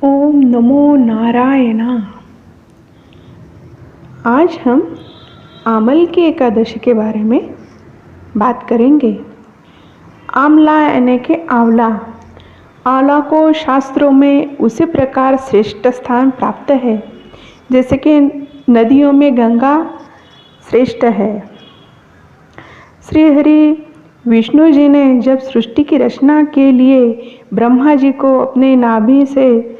ओम नमो नारायणा। आज हम आमल की एकादशी के बारे में बात करेंगे। आमला यानी कि आंवला। आंवला को शास्त्रों में उसी प्रकार श्रेष्ठ स्थान प्राप्त है जैसे कि नदियों में गंगा श्रेष्ठ है। श्री हरि विष्णु जी ने जब सृष्टि की रचना के लिए ब्रह्मा जी को अपने नाभि से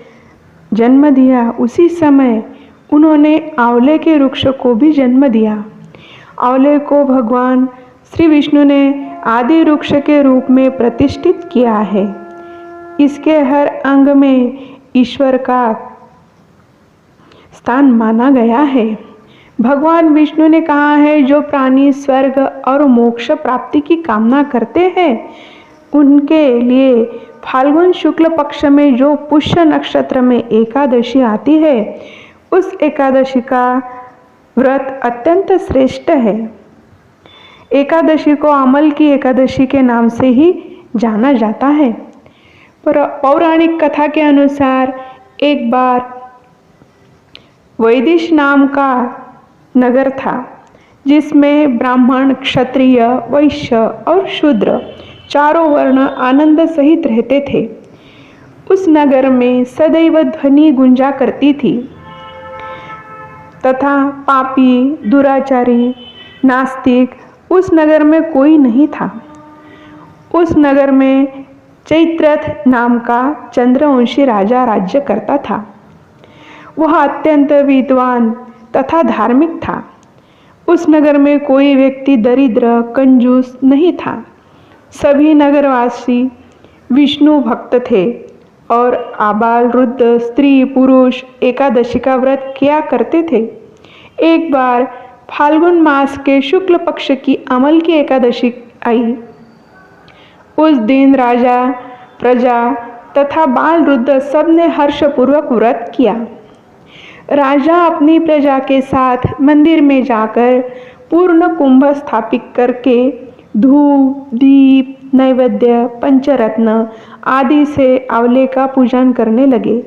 जन्म दिया, उसी समय उन्होंने आंवले के वृक्ष को भी जन्म दिया। आंवले को भगवान श्री विष्णु ने आदि वृक्ष के रूप में प्रतिष्ठित किया है। इसके हर अंग में ईश्वर का स्थान माना गया है। भगवान विष्णु ने कहा है, जो प्राणी स्वर्ग और मोक्ष प्राप्ति की कामना करते हैं उनके लिए फाल्गुन शुक्ल पक्ष में जो पुष्य नक्षत्र में एकादशी आती है, उस एकादशी का व्रत अत्यंत श्रेष्ठ है। एकादशी को अमल की एकादशी के नाम से ही जाना जाता है। पर पौराणिक कथा के अनुसार एक बार वैदिश नाम का नगर था, जिसमें ब्राह्मण, क्षत्रिय, वैश्य और शूद्र चारों वर्ण आनंद सहित रहते थे। उस नगर में सदैव ध्वनि गुंजा करती थी तथा पापी, दुराचारी, नास्तिक उस नगर में कोई नहीं था। उस नगर में चैत्रथ नाम का चंद्रवंशी राजा राज्य करता था। वह अत्यंत विद्वान तथा धार्मिक था। उस नगर में कोई व्यक्ति दरिद्र, कंजूस नहीं था। सभी नगरवासी विष्णु भक्त थे और आबाल, वृद्ध, स्त्री, पुरुष एकादशी का व्रत किया करते थे। एक बार फाल्गुन मास के शुक्ल पक्ष की अमल की एकादशी आई। उस दिन राजा, प्रजा तथा बाल, वृद्ध सबने हर्षपूर्वक व्रत किया। राजा अपनी प्रजा के साथ मंदिर में जाकर पूर्ण कुंभ स्थापित करके धूप, दीप, नैवेद्य, पंचरत्न आदि से आंवले का पूजन करने लगे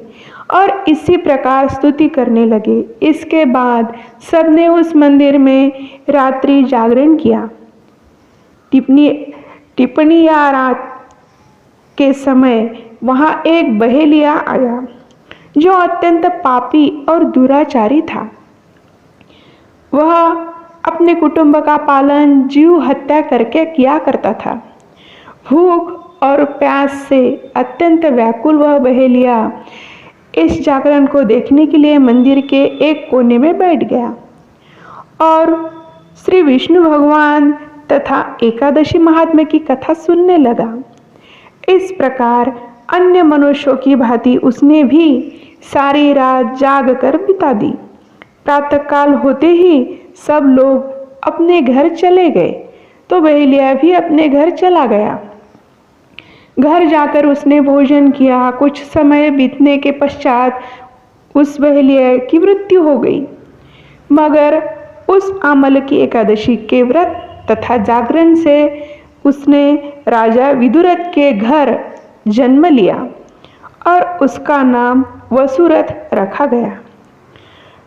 और इसी प्रकार स्तुति करने लगे। इसके बाद सबने उस मंदिर में रात्रि जागरण किया। टिप्पणी या रात के समय वहाँ एक बहेलिया आया जो अत्यंत पापी और दुराचारी था। वह अपने कुटुंब का पालन जीव हत्या करके किया करता था। भूख और प्यास से अत्यंत व्याकुल वह बहेलिया इस जागरण को देखने के लिए मंदिर के एक कोने में बैठ गया और श्री विष्णु भगवान तथा एकादशी महात्म्य की कथा सुनने लगा। इस प्रकार अन्य मनुष्यों की भांति उसने भी सारी रात जाग कर बिता दी। प्रातःकाल होते ही सब लोग अपने घर चले गए तो बहेलिया भी अपने घर चला गया। घर जाकर उसने भोजन किया। कुछ समय बीतने के पश्चात उस बहेलिया की मृत्यु हो गई। मगर उस आमल की एकादशी के व्रत तथा जागरण से उसने राजा विदुरथ के घर जन्म लिया और उसका नाम वसुरथ रखा गया।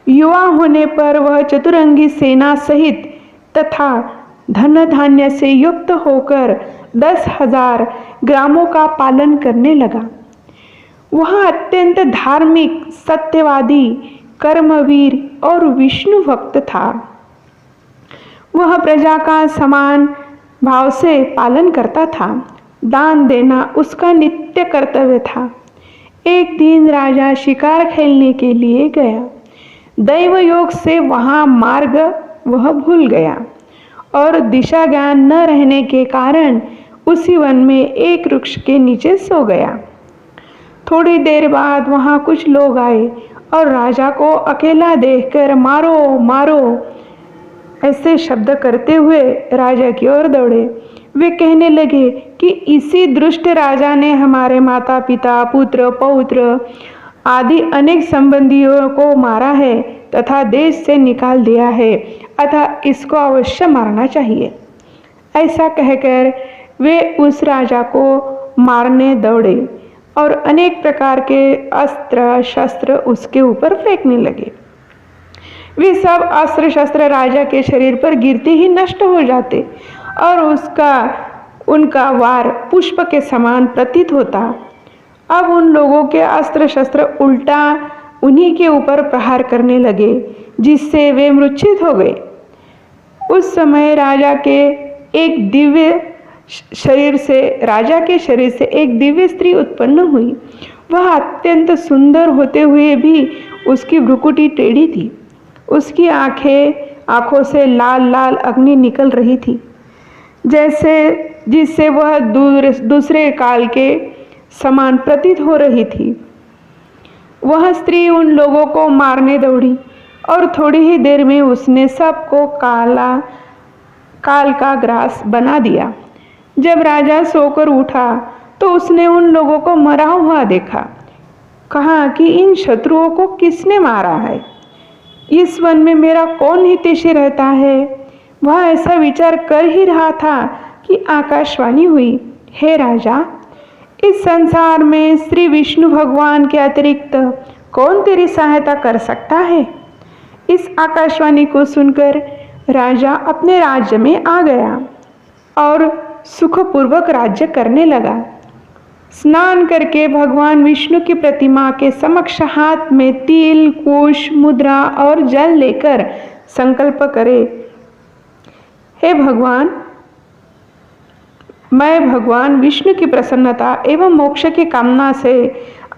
युवा होने पर वह चतुरंगी सेना सहित तथा धन धान्य से युक्त होकर 10,000 ग्रामों का पालन करने लगा। वह अत्यंत धार्मिक, सत्यवादी, कर्मवीर और विष्णु भक्त था। वह प्रजा का समान भाव से पालन करता था। दान देना उसका नित्य कर्तव्य था। एक दिन राजा शिकार खेलने के लिए गया। दैव योग से वहाँ मार्ग वह भूल गया और दिशा ज्ञान न रहने के कारण उसी वन में एक वृक्ष के नीचे सो गया। थोड़ी देर बाद वहाँ कुछ लोग आए और राजा को अकेला देखकर मारो मारो ऐसे शब्द करते हुए राजा की ओर दौड़े। वे कहने लगे कि इसी दुष्ट राजा ने हमारे माता पिता, पुत्र, पौत्र आदि अनेक संबंधियों को मारा है तथा देश से निकाल दिया है, अतः इसको अवश्य मारना चाहिए। ऐसा कहकर वे उस राजा को मारने दौड़े और अनेक प्रकार के अस्त्र शस्त्र उसके ऊपर फेंकने लगे। वे सब अस्त्र शस्त्र राजा के शरीर पर गिरते ही नष्ट हो जाते और उनका वार पुष्प के समान प्रतीत होता। अब उन लोगों के अस्त्र शस्त्र उल्टा उन्हीं के ऊपर प्रहार करने लगे, जिससे वे मूर्छित हो गए। उस समय राजा के शरीर से एक दिव्य स्त्री उत्पन्न हुई। वह अत्यंत सुंदर होते हुए भी उसकी भ्रुकुटी टेढ़ी थी। उसकी आंखों से लाल लाल अग्नि निकल रही थी, जिससे वह दूसरे काल के समान प्रतीत हो रही थी। वह स्त्री उन लोगों को मारने दौड़ी और थोड़ी ही देर में उसने सबको काल का ग्रास बना दिया। जब राजा सोकर उठा तो उसने उन लोगों को मरा हुआ देखा। कहा कि इन शत्रुओं को किसने मारा है? इस वन में मेरा कौन हितैषी रहता है? वह ऐसा विचार कर ही रहा था कि आकाशवाणी हुई, हे राजा, इस संसार में श्री विष्णु भगवान के अतिरिक्त कौन तेरी सहायता कर सकता है? इस आकाशवाणी को सुनकर राजा अपने राज्य में आ गया और सुखपूर्वक राज्य करने लगा। स्नान करके भगवान विष्णु की प्रतिमा के समक्ष हाथ में तिल, कुश, मुद्रा और जल लेकर संकल्प करे, हे भगवान, मैं भगवान विष्णु की प्रसन्नता एवं मोक्ष की कामना से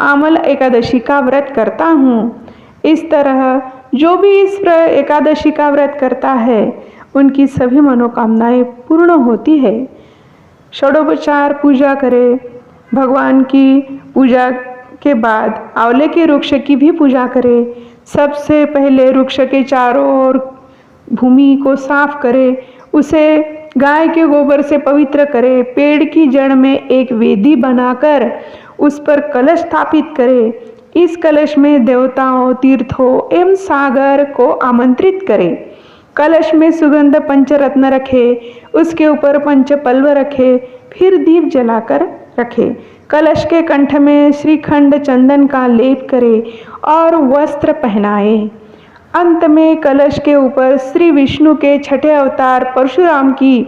आमल एकादशी का व्रत करता हूँ। इस तरह जो भी इस एकादशी का व्रत करता है उनकी सभी मनोकामनाएं पूर्ण होती है। षोडोपचार पूजा करे। भगवान की पूजा के बाद आंवले के वृक्ष की भी पूजा करे। सबसे पहले वृक्ष के चारों ओर भूमि को साफ करे, उसे गाय के गोबर से पवित्र करे। पेड़ की जड़ में एक वेदी बनाकर उस पर कलश स्थापित करे। इस कलश में देवताओं, तीर्थों एवं सागर को आमंत्रित करे। कलश में सुगंध पंचरत्न रखे, उसके ऊपर पंचपल्व रखे, फिर दीप जलाकर रखे। कलश के कंठ में श्रीखंड चंदन का लेप करे और वस्त्र पहनाए। अंत में कलश के ऊपर श्री विष्णु के छठे अवतार परशुराम की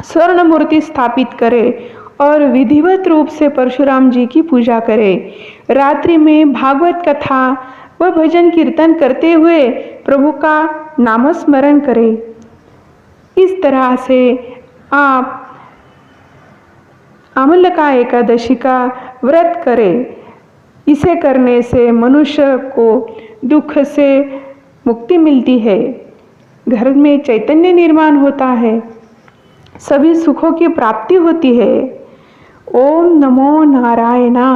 स्वर्ण मूर्ति स्थापित करे और विधिवत रूप से परशुराम जी की पूजा करे। रात्रि में भागवत कथा व भजन कीर्तन करते हुए प्रभु का नामस्मरण करें। इस तरह से आप आमलका एकादशी का व्रत करें। इसे करने से मनुष्य को दुख से मुक्ति मिलती है, घर में चैतन्य निर्माण होता है, सभी सुखों की प्राप्ति होती है। ओम नमो नारायणा।